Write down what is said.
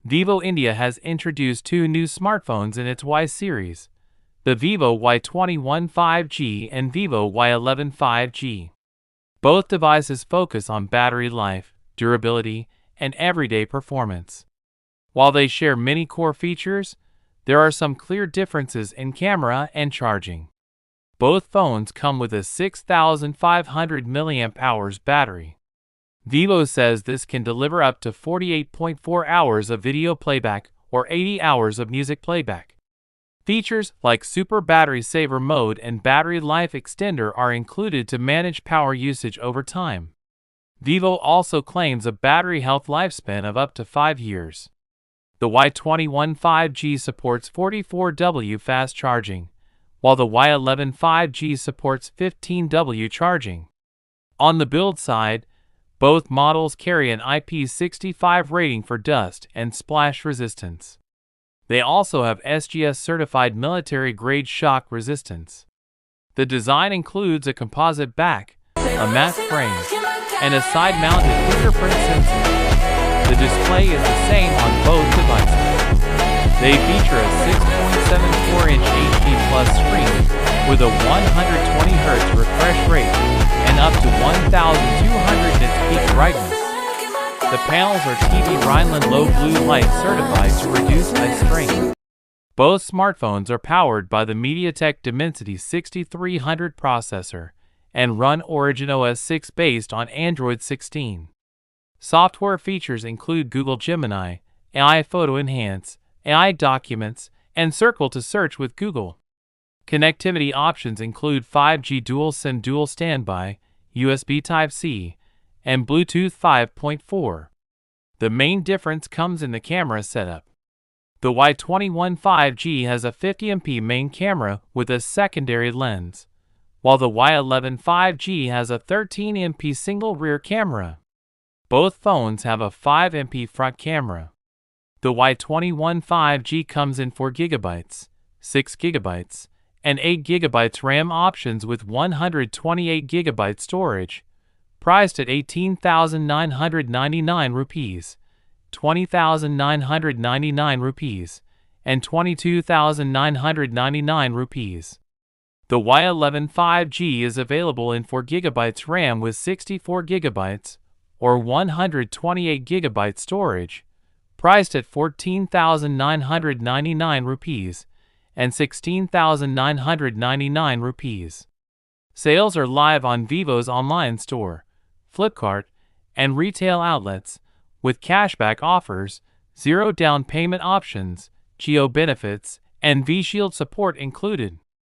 Vivo India has introduced two new smartphones in its Y series, the Vivo Y21 5G and Vivo Y11 5G. Both devices focus on battery life, durability, and everyday performance. While they share many core features, there are some clear differences in camera and charging. Both phones come with a 6,500 mAh battery. Vivo says this can deliver up to 48.4 hours of video playback or 80 hours of music playback. Features like Super Battery Saver Mode and Battery Life Extender are included to manage power usage over time. Vivo also claims a battery health lifespan of up to 5 years. The Y21 5G supports 44W fast charging, while the Y11 5G supports 15W charging. On the build side, both models carry an IP65 rating for dust and splash resistance. They also have SGS-certified military-grade shock resistance. The design includes a composite back, a matte frame, and a side-mounted fingerprint sensor. The display is the same on both devices. They feature a 6.74-inch HD Plus screen with a 120Hz refresh rate and up to 1,200 nits peak brightness. The panels are TV Rhineland low blue light certified to reduce eye strain. Both smartphones are powered by the MediaTek Dimensity 6300 processor and run OriginOS 6 based on Android 16. Software features include Google Gemini, AI Photo Enhance, AI Documents, and Circle to search with Google. Connectivity options include 5G Dual SIM Dual Standby, USB Type-C, and Bluetooth 5.4. The main difference comes in the camera setup. The Y21 5G has a 50MP main camera with a secondary lens, while the Y11 5G has a 13MP single rear camera. Both phones have a 5MP front camera. The Y21 5G comes in 4GB, 6GB, and 8GB RAM options with 128GB storage, priced at 18,999 rupees, 20,999 rupees, and 22,999 rupees. The Y11 5G is available in 4GB RAM with 64GB or 128GB storage, priced at 14,999 rupees and 16,999 rupees. Sales are live on Vivo's online store, Flipkart, and retail outlets, with cashback offers, zero down payment options, Geo benefits, and V-Shield support included.